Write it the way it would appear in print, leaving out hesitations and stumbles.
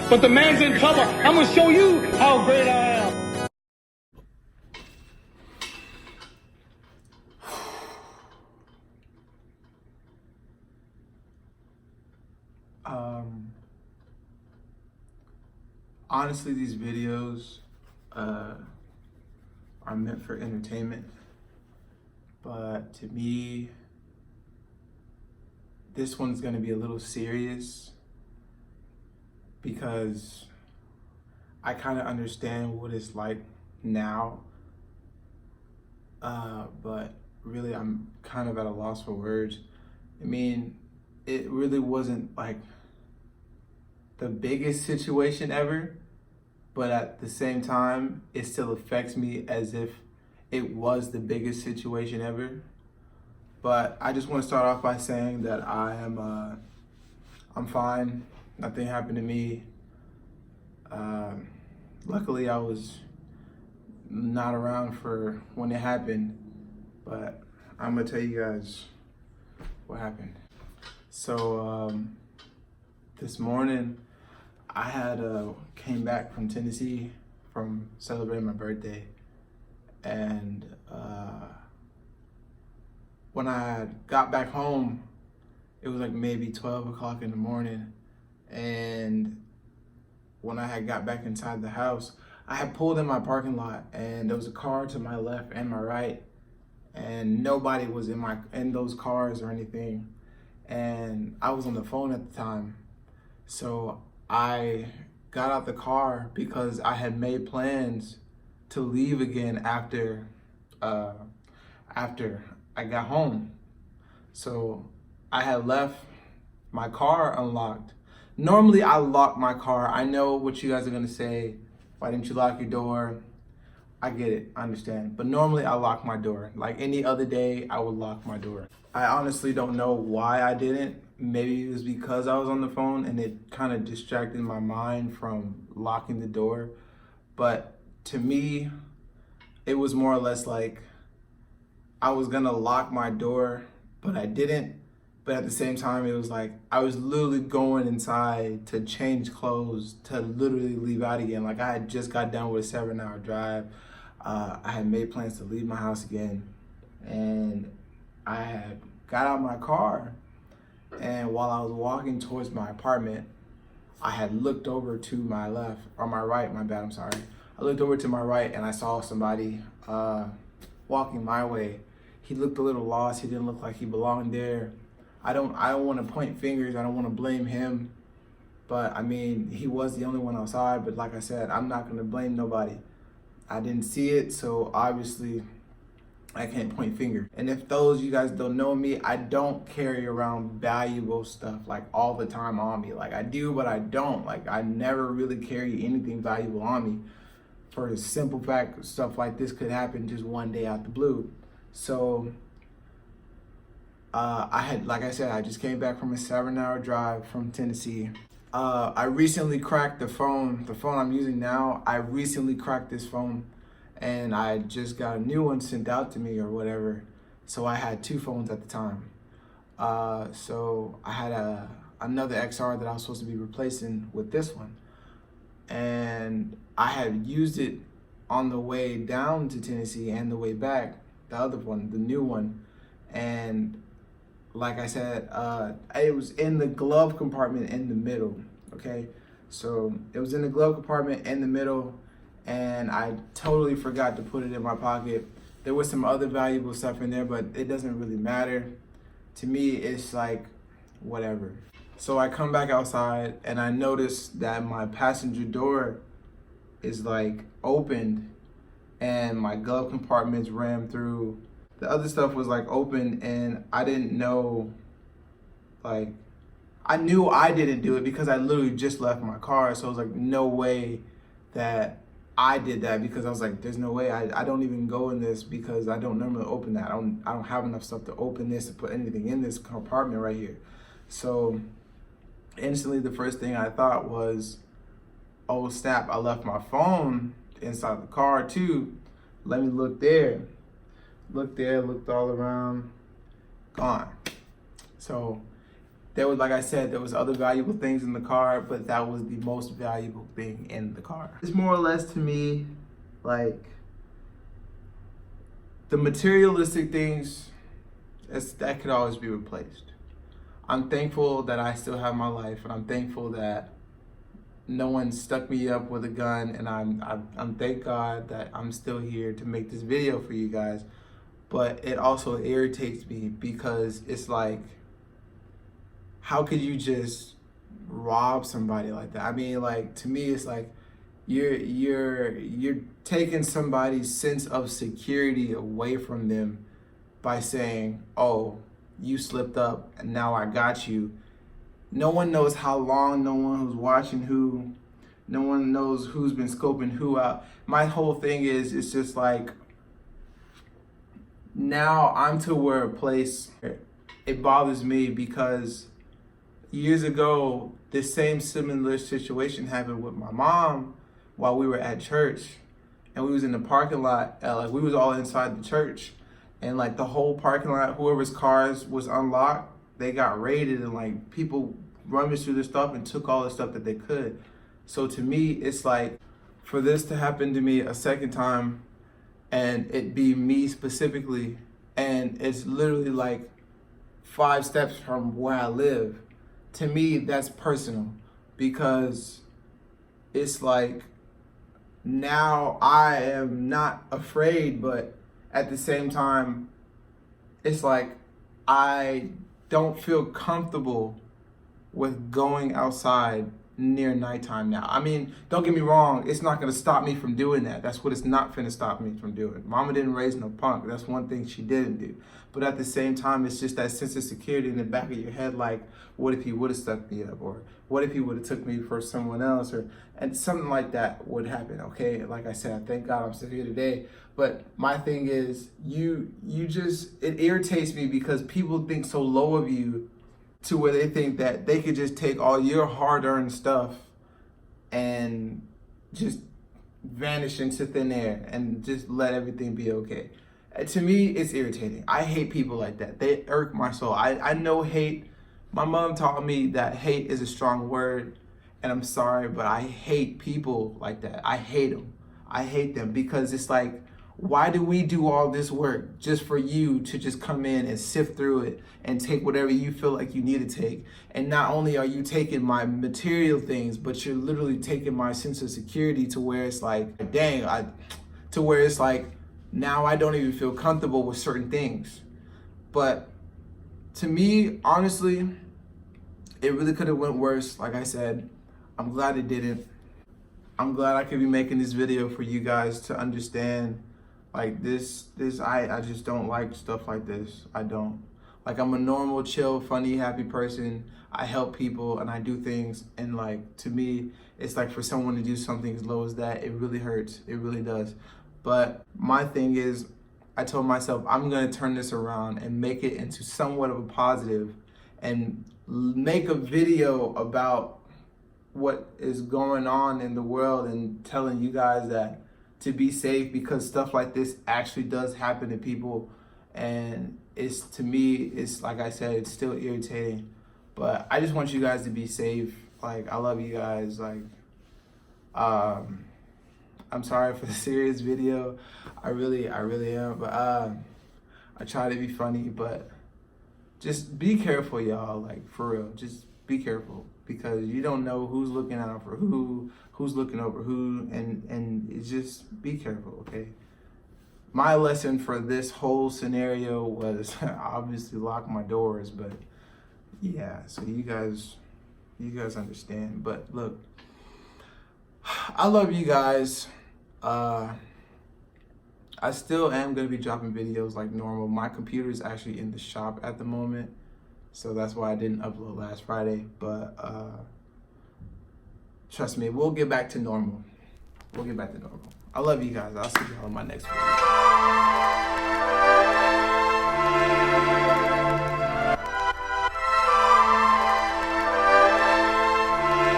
But the man's in trouble. I'm gonna show you how great I am. Honestly, these videos are meant for entertainment, but to me, this one's gonna be a little serious because I kind of understand what it's like now, but really I'm kind of at a loss for words. I mean, it really wasn't like the biggest situation ever, but at the same time, it still affects me as if it was the biggest situation ever. But I just want to start off by saying that I'm fine. Nothing happened to me. Luckily, I was not around for when it happened, but I'm gonna tell you guys what happened. So this morning, I had came back from Tennessee from celebrating my birthday, and when I got back home, it was like maybe 12 o'clock in the morning, and when I had got back inside the house, I had pulled in my parking lot, and there was a car to my left and my right, and nobody was in those cars or anything, and I was on the phone at the time, so I got out the car because I had made plans to leave again after I got home. So I had left my car unlocked. Normally I lock my car. I know what you guys are gonna say. Why didn't you lock your door? I get it, I understand. But normally I lock my door. Like any other day, I would lock my door. I honestly don't know why I didn't. Maybe it was because I was on the phone and it kind of distracted my mind from locking the door. But to me, it was more or less like I was gonna lock my door, but I didn't. But at the same time, it was like I was literally going inside to change clothes to literally leave out again. Like I had just got done with a 7-hour drive. I had made plans to leave my house again, and I had got out my car, and while I was walking towards my apartment, I had looked over to my left, or my right, my bad, I'm sorry. I looked over to my right and I saw somebody walking my way. He looked a little lost. He didn't look like he belonged there. I don't want to point fingers. I don't want to blame him. But I mean, he was the only one outside. But like I said, I'm not going to blame nobody. I didn't see it, so obviously I can't point fingers. And if you guys don't know me, I don't carry around valuable stuff like all the time on me. Like I do, but I don't. Like I never really carry anything valuable on me. For the simple fact, stuff like this could happen just one day out the blue. So like I said, I just came back from a 7-hour drive from Tennessee. I recently cracked the phone I'm using now. I recently cracked this phone, and I just got a new one sent out to me or whatever. So I had 2 phones at the time. So I had another XR that I was supposed to be replacing with this one. And I had used it on the way down to Tennessee and the way back, the other one, the new one. And like I said, it was in the glove compartment in the middle, okay? So it was in the glove compartment in the middle, and I totally forgot to put it in my pocket. There was some other valuable stuff in there, but it doesn't really matter. To me, it's like, whatever. So I come back outside, and I notice that my passenger door is like opened, and my glove compartment's rammed through. The other stuff was like open, and I didn't know, like, I knew I didn't do it because I literally just left my car. So it was like no way that I did that, because I was like, there's no way. I don't even go in this because I don't normally open that. I don't have enough stuff to open this, to put anything in this compartment right here. So instantly the first thing I thought was, oh snap, I left my phone inside the car too. Let me look there. Looked there, looked all around, gone. So There was, like I said, there was other valuable things in the car, but that was the most valuable thing in the car. It's more or less to me, like, the materialistic things, that could always be replaced. I'm thankful that I still have my life, and I'm thankful that no one stuck me up with a gun, and I'm thank God that I'm still here to make this video for you guys. But it also irritates me because it's like, how could you just rob somebody like that? I mean, like, to me, it's like you're taking somebody's sense of security away from them by saying, "Oh, you slipped up and now I got you." No one knows how long, no one who's watching who, no one knows who's been scoping who out. My whole thing is, it's just like, now I'm to where a place, it bothers me because years ago, this same similar situation happened with my mom while we were at church, and we was in the parking lot, like we was all inside the church, and like the whole parking lot, whoever's cars was unlocked, they got raided, and like people rummaged through their stuff and took all the stuff that they could. So to me, it's like, for this to happen to me a second time, and it be me specifically, and it's literally like 5 steps from where I live, to me, that's personal, because it's like, now I am not afraid, but at the same time, it's like, I don't feel comfortable with going outside near nighttime now. I mean, don't get me wrong, it's not gonna stop me from doing that. That's what it's not gonna stop me from doing. Mama didn't raise no punk. That's one thing she didn't do. But at the same time, it's just that sense of security in the back of your head, like, what if he would have stuck me up? Or what if he would have took me for someone else? And something like that would happen, okay? Like I said, thank God I'm still here today. But my thing is, you just, it irritates me because people think so low of you to where they think that they could just take all your hard-earned stuff and just vanish into thin air and just let everything be okay. To me, it's irritating. I hate people like that. They irk my soul. I know hate. My mom taught me that hate is a strong word, and I'm sorry, but I hate people like that. I hate them. I hate them because it's like, why do we do all this work just for you to just come in and sift through it and take whatever you feel like you need to take? And not only are you taking my material things, but you're literally taking my sense of security to where it's like, dang, to where it's like, now I don't even feel comfortable with certain things. But to me, honestly, it really could have went worse. Like I said, I'm glad it didn't. I'm glad I could be making this video for you guys to understand. Like I just don't like stuff like this. I don't. Like, I'm a normal, chill, funny, happy person. I help people and I do things. And like, to me, it's like, for someone to do something as low as that, it really hurts. It really does. But my thing is, I told myself, I'm gonna turn this around and make it into somewhat of a positive and make a video about what is going on in the world and telling you guys that to be safe, because stuff like this actually does happen to people. And it's, to me, it's like I said, it's still irritating, but I just want you guys to be safe. Like, I love you guys. Like, I'm sorry for the serious video. I really am, but I try to be funny, but just be careful, y'all. Like, for real, just be careful, because you don't know who's looking out for who's looking over who, and it's just be careful, okay? My lesson for this whole scenario was obviously lock my doors, but yeah, so you guys understand. But look, I love you guys. I still am gonna be dropping videos like normal. My computer is actually in the shop at the moment, so that's why I didn't upload last Friday, but trust me, we'll get back to normal. We'll get back to normal. I love you guys. I'll see you on my next video.